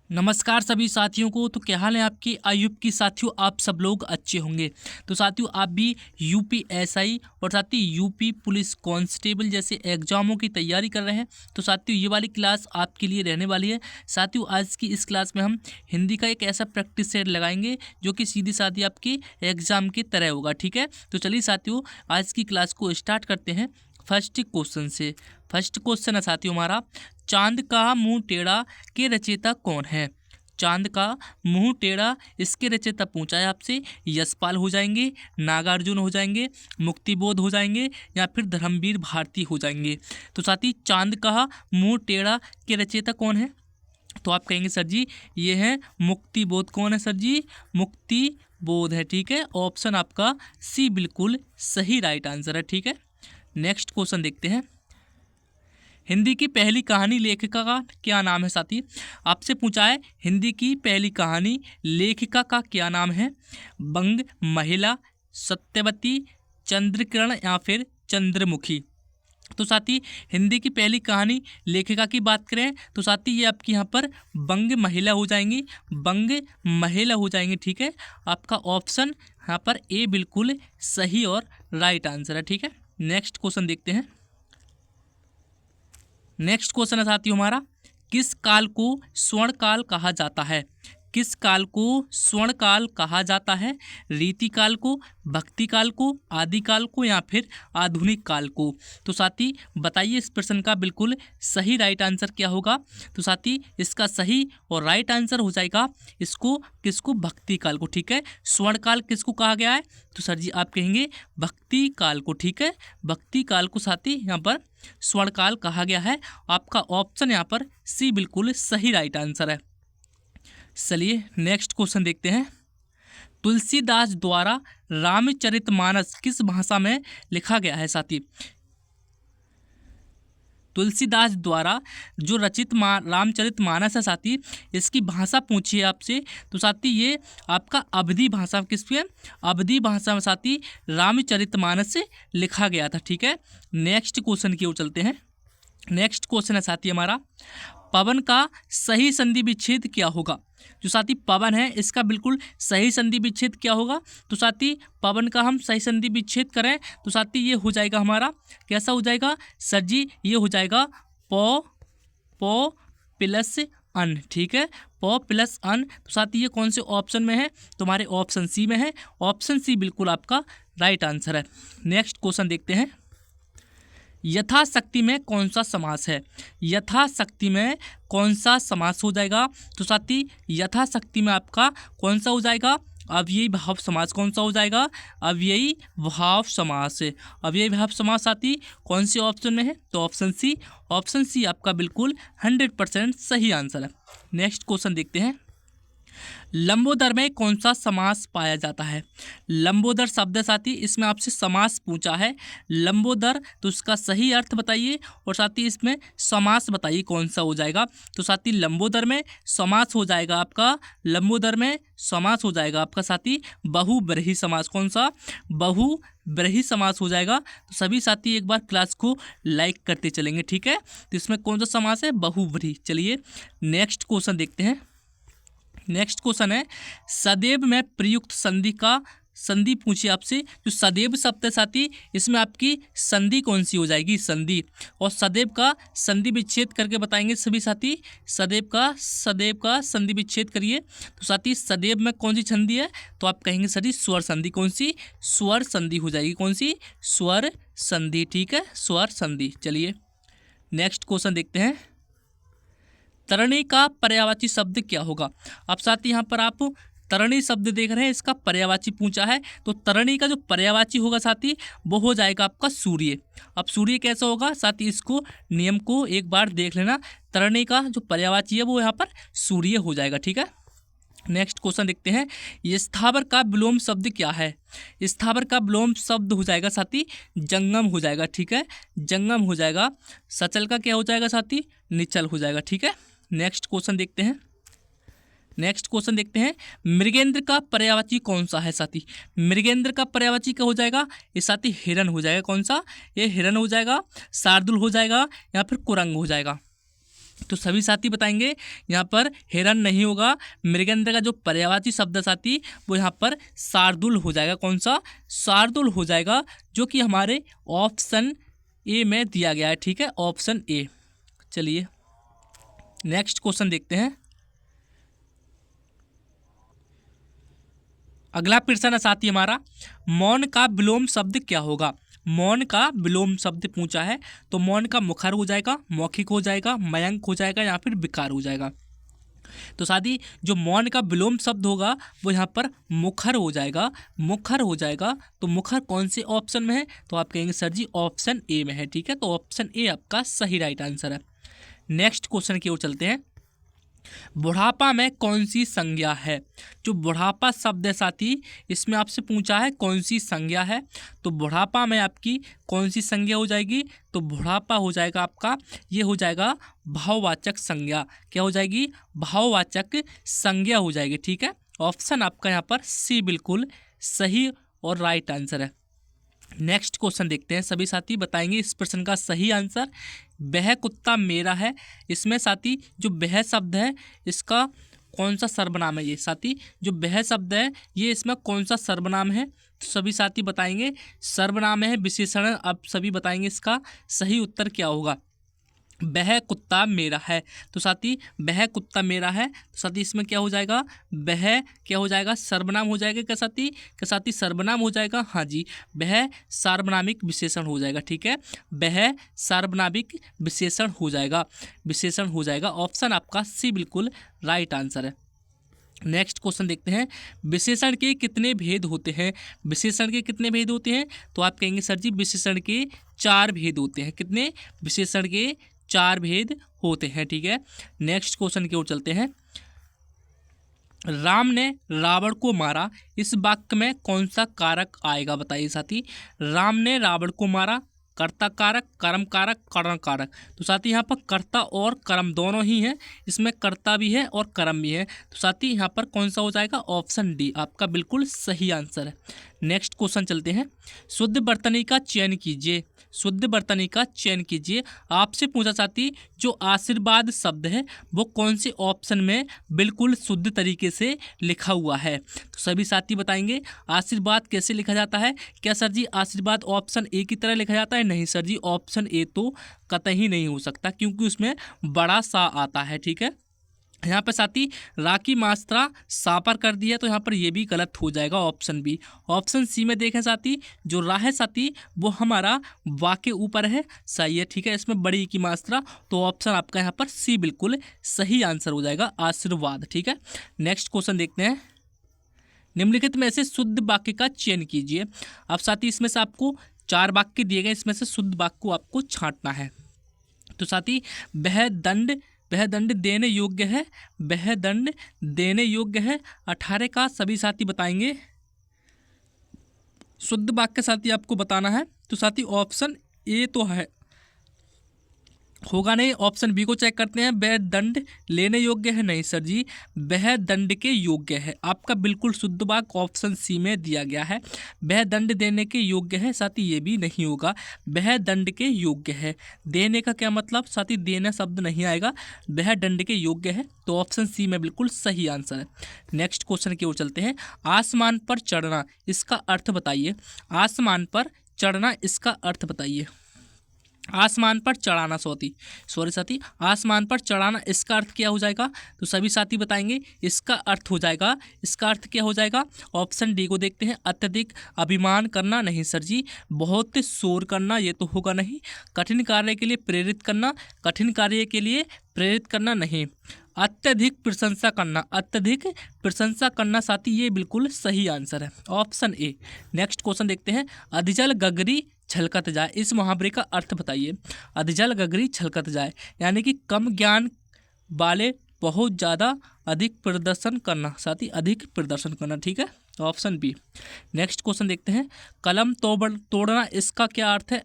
नमस्कार सभी साथियों को। तो क्या हाल है आपके आयुब की साथियों, आप सब लोग अच्छे होंगे। तो साथियों आप भी यूपीएसआई और साथ ही यूपी पुलिस कांस्टेबल जैसे एग्जामों की तैयारी कर रहे हैं तो साथियों ये वाली क्लास आपके लिए रहने वाली है। साथियों आज की इस क्लास में हम हिंदी का एक ऐसा प्रैक्टिस सेट लगाएंगे जो कि सीधी साधी आपकी एग्जाम की तरह होगा। ठीक है, तो चलिए साथियों आज की क्लास को स्टार्ट करते हैं फर्स्ट क्वेश्चन से। फर्स्ट क्वेश्चन है साथियों हमारा, चांद का मुंह टेढ़ा के रचयिता कौन है। चांद का मुंह टेढ़ा इसके रचयिता पूछा है आपसे। यशपाल हो जाएंगे, नागार्जुन हो जाएंगे, मुक्तिबोध हो जाएंगे या फिर धर्मवीर भारती हो जाएंगे। तो साथ ही चांद का मुंह टेढ़ा के रचयिता कौन है, तो आप कहेंगे सर जी ये है मुक्तिबोध। कौन है सर जी, मुक्तिबोध है। ठीक है, ऑप्शन आपका सी बिल्कुल सही राइट आंसर है। ठीक है, नेक्स्ट क्वेश्चन देखते हैं। हिंदी की पहली कहानी लेखिका का क्या नाम है साथी। आपसे पूछा है हिंदी की पहली कहानी लेखिका का क्या नाम है। बंग महिला, सत्यवती, चंद्रकिरण या फिर चंद्रमुखी। तो साथी हिंदी की पहली कहानी लेखिका की बात करें तो साथी ये आपकी यहाँ पर बंग महिला हो जाएंगी, बंग महिला हो जाएंगी। ठीक है, आपका ऑप्शन यहाँ पर ए बिल्कुल सही और राइट आंसर है। ठीक है, नेक्स्ट क्वेश्चन देखते हैं। नेक्स्ट क्वेश्चन है साथियों हमारा, किस काल को स्वर्ण काल कहा जाता है। किस काल को स्वर्ण काल कहा जाता है। रीति काल को, भक्ति काल को, आदि काल को या फिर आधुनिक काल को। तो साथी बताइए इस प्रश्न का बिल्कुल सही राइट आंसर क्या होगा। तो साथी इसका सही और राइट आंसर हो जाएगा इसको किसको, भक्ति काल को। ठीक है, स्वर्ण काल किसको कहा गया है, तो सर जी आप कहेंगे भक्ति काल को। ठीक है, भक्ति काल को साथी यहाँ पर स्वर्ण काल कहा गया है। आपका ऑप्शन यहाँ पर सी बिल्कुल सही राइट आंसर है। चलिए नेक्स्ट क्वेश्चन देखते हैं। तुलसीदास द्वारा रामचरितमानस किस भाषा में लिखा गया है साथी। तुलसीदास द्वारा जो रचित रामचरितमानस है साथी, इसकी भाषा पूछिए आपसे तो साथी ये आपका अवधी भाषा किसकी है, अवधी भाषा में साथी रामचरितमानस से लिखा गया था। ठीक है, नेक्स्ट क्वेश्चन की ओर चलते हैं। नेक्स्ट क्वेश्चन है साथी हमारा, पवन का सही संधि विच्छेद क्या होगा। जो साथी पवन है इसका बिल्कुल सही संधि विच्छेद क्या होगा। तो साथी पवन का हम सही संधि विच्छेद करें तो साथी ये हो जाएगा हमारा, कैसा हो जाएगा सर जी, ये हो जाएगा पो प्लस अन। ठीक है, पो प्लस अन। तो साथी ये कौन से ऑप्शन में है, तुम्हारे ऑप्शन सी में है। ऑप्शन सी बिल्कुल आपका राइट आंसर है। नेक्स्ट क्वेश्चन देखते हैं। यथाशक्ति में कौन सा समास है। यथाशक्ति में कौन सा समास हो जाएगा। तो साथी यथाशक्ति में आपका कौन सा हो जाएगा, अव्ययी भाव समास। कौन सा हो जाएगा, अव्ययी भाव समास। अव्ययी भाव समास साथी कौन से ऑप्शन में है, तो ऑप्शन सी। ऑप्शन सी आपका बिल्कुल 100% सही आंसर है। नेक्स्ट क्वेश्चन देखते हैं। लंबोदर में कौन सा समास पाया जाता है। लंबोदर शब्द साथी इसमें आपसे समास पूछा है। लंबोदर तो उसका सही अर्थ बताइए और साथ ही इसमें समास बताइए कौन सा हो जाएगा। तो साथी लंबोदर में समास हो जाएगा आपका, लंबोदर में समास हो जाएगा आपका साथी बहुब्रीहि समास। कौन सा, बहुब्रीहि समास हो जाएगा। तो सभी साथी एक बार क्लास को लाइक करते चलेंगे। ठीक है, तो इसमें कौन सा समास है, बहुब्रीहि। चलिए नेक्स्ट क्वेश्चन देखते हैं। नेक्स्ट क्वेश्चन है, सदैव में प्रयुक्त संधि का संधि पूछिए आपसे। जो सदैव शब्द है साथी इसमें आपकी संधि कौन सी हो जाएगी, संधि। और सदैव का संधि विच्छेद करके बताएंगे सभी साथी। सदैव का संधि विच्छेद करिए तो साथी सदैव में कौन सी संधि है, तो आप कहेंगे सर स्वर संधि। कौन सी, स्वर संधि हो जाएगी। कौन सी, स्वर संधि। ठीक है, स्वर संधि। चलिए नेक्स्ट क्वेश्चन देखते हैं। तरणी का पर्यायवाची शब्द क्या होगा। अब साथी यहाँ पर आप तरणी शब्द देख रहे हैं, इसका पर्यायवाची पूछा है। तो तरणी का जो पर्यायवाची होगा साथी वो हो जाएगा आपका सूर्य। अब सूर्य कैसा होगा साथी, इसको नियम को एक बार देख लेना। तरणी का जो पर्यायवाची है वो यहाँ पर सूर्य हो जाएगा। ठीक है, नेक्स्ट क्वेश्चन देखते हैं। स्थावर का विलोम शब्द क्या है। स्थावर का विलोम शब्द हो जाएगा साथी जंगम हो जाएगा। ठीक है, जंगम हो जाएगा। सचल का क्या हो जाएगा साथी, निचल हो जाएगा। ठीक है, नेक्स्ट क्वेश्चन देखते हैं। नेक्स्ट क्वेश्चन देखते हैं, मृगेंद्र का पर्यायवाची कौन सा है साथी। मृगेंद्र का पर्यायवाची क्या हो जाएगा, ये साथी हिरन हो जाएगा। कौन सा, ये हिरन हो जाएगा, शार्दुल हो जाएगा या फिर कुरंग हो जाएगा। तो सभी साथी बताएंगे यहाँ पर हिरन नहीं होगा। मृगेंद्र का जो पर्यायवाची शब्द साथी वो यहाँ पर शार्दुल हो जाएगा। कौन सा? शार्दुल हो जाएगा, जो कि हमारे ऑप्शन ए में दिया गया है। ठीक है, ऑप्शन ए। चलिए नेक्स्ट क्वेश्चन देखते हैं। अगला प्रश्न है साथी हमारा, मौन का विलोम शब्द क्या होगा? मौन का विलोम शब्द पूछा है, तो मौन का मुखर हो जाएगा, मौखिक हो जाएगा, मयंक हो जाएगा या फिर विकार हो जाएगा। तो साथी जो मौन का विलोम शब्द होगा वो यहाँ पर मुखर हो जाएगा। मुखर हो जाएगा, तो मुखर कौन से ऑप्शन में है? तो आप कहेंगे सर जी ऑप्शन ए में है। ठीक है, तो ऑप्शन ए आपका सही राइट आंसर है। नेक्स्ट क्वेश्चन की ओर चलते हैं। बुढ़ापा में कौन सी संज्ञा है? जो बुढ़ापा शब्द है साथी, इसमें आपसे पूछा है कौन सी संज्ञा है। तो बुढ़ापा में आपकी कौन सी संज्ञा हो जाएगी? तो बुढ़ापा हो जाएगा आपका, ये हो जाएगा भाववाचक संज्ञा। क्या हो जाएगी? भाववाचक संज्ञा हो जाएगी। ठीक है, ऑप्शन आपका यहाँ पर सी बिल्कुल सही और राइट आंसर है। नेक्स्ट क्वेश्चन देखते हैं। सभी साथी बताएंगे इस प्रश्न का सही आंसर। वह कुत्ता मेरा है, इसमें साथी जो वह शब्द है इसका कौन सा सर्वनाम है? ये साथी जो वह शब्द है ये इसमें कौन सा सर्वनाम है? तो सभी साथी बताएंगे सर्वनाम है, विशेषण। अब सभी बताएंगे इसका सही उत्तर क्या होगा। वह कुत्ता मेरा है, तो साथी वह कुत्ता मेरा है, तो साथी इसमें क्या हो जाएगा? वह क्या हो जाएगा? सर्वनाम हो जाएगा। क्या साथी? क्या साथी सर्वनाम हो जाएगा? हाँ जी, वह सार्वनामिक विशेषण हो जाएगा। ठीक है, वह सार्वनामिक विशेषण हो जाएगा, विशेषण हो जाएगा। ऑप्शन आपका सी बिल्कुल राइट आंसर है। नेक्स्ट क्वेश्चन देखते हैं। विशेषण के कितने भेद होते हैं? विशेषण के कितने भेद होते हैं? तो आप कहेंगे सर जी विशेषण के 4 भेद होते हैं। कितने? विशेषण के 4 भेद होते हैं। ठीक है, नेक्स्ट क्वेश्चन की ओर चलते हैं। राम ने रावण को मारा, इस वाक्य में कौन सा कारक आएगा? बताइए साथी। राम ने रावण को मारा, कर्ता कारक, कर्म कारक, करण कारक। तो साथी यहाँ पर कर्ता और कर्म दोनों ही हैं, इसमें कर्ता भी है और कर्म भी है। तो साथी यहाँ पर कौन सा हो जाएगा? ऑप्शन डी आपका बिल्कुल सही आंसर है। नेक्स्ट क्वेश्चन चलते हैं। शुद्ध वर्तनी का चयन कीजिए, शुद्ध वर्तनी का चयन कीजिए। आपसे पूछा साथी जो आशीर्वाद शब्द है वो कौन से ऑप्शन में बिल्कुल शुद्ध तरीके से लिखा हुआ है? तो सभी साथी बताएंगे आशीर्वाद कैसे लिखा जाता है। क्या सर जी आशीर्वाद ऑप्शन ए की तरह लिखा जाता है? नहीं सर जी, ऑप्शन ए तो कतई नहीं हो सकता, क्योंकि उसमें बड़ा सा आता है। ठीक है, यहाँ पर साथी रा की मात्रा सा पर कर दी है, तो यहाँ पर ये भी गलत हो जाएगा, ऑप्शन बी। ऑप्शन सी में देखें साथी, जो रा है साथी वो हमारा वा के ऊपर है, सही है। ठीक है, इसमें बड़ी की मात्रा, तो ऑप्शन आपका यहाँ पर सी बिल्कुल सही आंसर हो जाएगा, आशीर्वाद। ठीक है, नेक्स्ट क्वेश्चन देखते हैं। निम्नलिखित में से शुद्ध वाक्य का चयन कीजिए। अब साथी इसमें से आपको 4 वाक्य दिए गए, इसमें से शुद्ध वाक्य को आपको छांटना है। तो साथी वह दंड देने योग्य है, वह दंड देने योग्य है। 18 का सभी साथी बताएंगे शुद्ध वाक्य साथी आपको बताना है। तो साथी ऑप्शन ए तो है होगा नहीं, ऑप्शन बी को चेक करते हैं। वह दंड लेने योग्य है, नहीं सर जी, वह दंड के योग्य है। आपका बिल्कुल शुद्ध वाक्य ऑप्शन सी में दिया गया है। वह दंड देने के योग्य है, साथी ये भी नहीं होगा। वह दंड के योग्य है, देने का क्या मतलब साथी? देना शब्द नहीं आएगा, वह दंड के योग्य है, तो ऑप्शन सी में बिल्कुल सही आंसर है। नेक्स्ट क्वेश्चन की ओर चलते हैं। आसमान पर चढ़ना, इसका अर्थ बताइए। आसमान पर चढ़ना, इसका अर्थ बताइए। आसमान पर चढ़ाना साथी आसमान पर चढ़ाना, इसका अर्थ क्या हो जाएगा? तो सभी साथी बताएंगे इसका अर्थ हो जाएगा, इसका अर्थ क्या हो जाएगा? ऑप्शन डी को देखते हैं। अत्यधिक अभिमान करना, नहीं सर जी। बहुत शोर करना, ये तो होगा नहीं। कठिन कार्य के लिए प्रेरित करना, कठिन कार्य के लिए प्रेरित करना नहीं। अत्यधिक प्रशंसा करना, अत्यधिक प्रशंसा करना साथी ये बिल्कुल सही आंसर है, ऑप्शन ए। नेक्स्ट क्वेश्चन देखते हैं। अधजल गगरी छलकत जाए, इस मुहावरे का अर्थ बताइए। अधजल गगरी छलकत जाए यानी कि कम ज्ञान वाले बहुत ज़्यादा अधिक प्रदर्शन करना, साथी अधिक प्रदर्शन करना। ठीक है, ऑप्शन बी। नेक्स्ट क्वेश्चन देखते हैं। कलम तोड़ना, इसका क्या अर्थ है?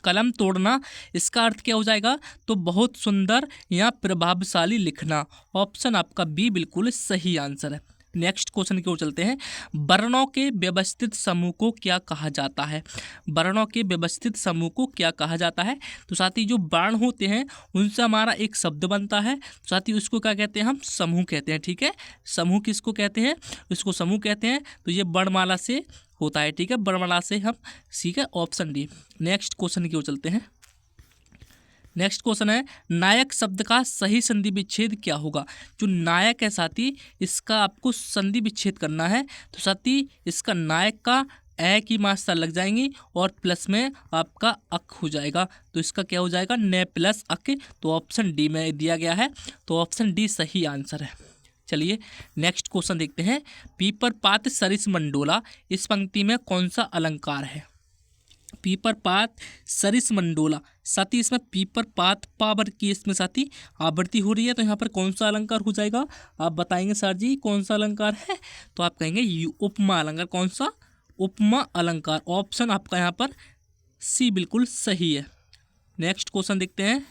कलम तोड़ना, इसका अर्थ क्या हो जाएगा? तो बहुत सुंदर या प्रभावशाली लिखना। ऑप्शन आपका बी बिल्कुल सही आंसर है। नेक्स्ट क्वेश्चन की ओर चलते हैं। वर्णों के व्यवस्थित समूह को क्या कहा जाता है? वर्णों के व्यवस्थित समूह को क्या कहा जाता है? तो साथी जो वर्ण होते हैं उनसे हमारा एक शब्द बनता है, तो साथी उसको क्या कहते हैं? हम समूह कहते हैं। ठीक है, समूह किसको कहते हैं? इसको समूह कहते हैं। तो ये वर्णमाला से होता है। ठीक है, वर्णमाला से हम, ठीक है, ऑप्शन डी। नेक्स्ट क्वेश्चन की ओर चलते हैं। नेक्स्ट क्वेश्चन है, नायक शब्द का सही संधि विच्छेद क्या होगा? जो नायक है साथी, इसका आपको संधि विच्छेद करना है। तो साथी इसका नायक का ए की मात्रा लग जाएंगी और प्लस में आपका अक हो जाएगा। तो इसका क्या हो जाएगा? ने प्लस अक। तो ऑप्शन डी में दिया गया है, तो ऑप्शन डी सही आंसर है। चलिए नेक्स्ट क्वेश्चन देखते हैं। पीपर पात सरिस मंडोला, इस पंक्ति में कौन सा अलंकार है? पीपर पात सरिस मंडोला, साथी इसमें पीपर पात पावर की इसमें साथी आवृत्ति हो रही है, तो यहाँ पर कौन सा अलंकार हो जाएगा? आप बताएंगे सर जी कौन सा अलंकार है? तो आप कहेंगे उपमा अलंकार। कौन सा? उपमा अलंकार। ऑप्शन आपका यहाँ पर सी बिल्कुल सही है। नेक्स्ट क्वेश्चन देखते हैं।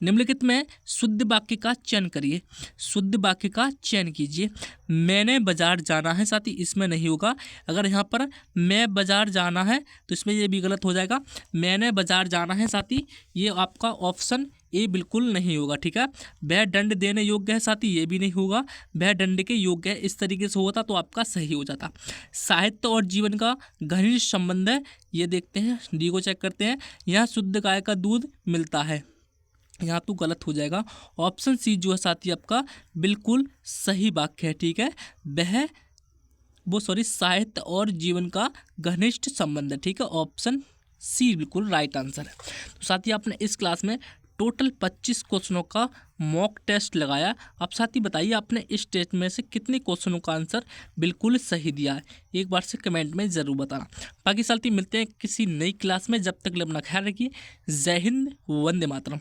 निम्नलिखित में शुद्ध वाक्य का चयन करिए। शुद्ध वाक्य का चयन कीजिए। मैंने बाजार जाना है, साथी इसमें नहीं होगा। अगर यहाँ पर मैं बाजार जाना है तो इसमें ये भी गलत हो जाएगा। मैंने बाजार जाना है साथी, ये आपका ऑप्शन ए बिल्कुल नहीं होगा। ठीक है, वह दंड देने योग्य है साथी, ये भी नहीं होगा। वह दंड के योग्य है, इस तरीके से होता तो आपका सही हो जाता। साहित्य और जीवन का घनिष्ठ संबंध है, ये देखते हैं, डी को चेक करते हैं। यहाँ शुद्ध गाय का दूध मिलता है, यहाँ तो गलत हो जाएगा। ऑप्शन सी जो है साथी आपका बिल्कुल सही वाक्य है। ठीक है, साहित्य और जीवन का घनिष्ठ संबंध है। ठीक है, ऑप्शन सी बिल्कुल राइट आंसर है। तो साथी आपने इस क्लास में टोटल 25 क्वेश्चनों का मॉक टेस्ट लगाया। आप साथी बताइए आपने इस टेस्ट में से कितने क्वेश्चनों का आंसर बिल्कुल सही दिया है? एक बार से कमेंट में ज़रूर बताना। बाकी साथी मिलते हैं किसी नई क्लास में, जब तक अपना ख्याल रखिए। जय हिंद, वंदे मातरम।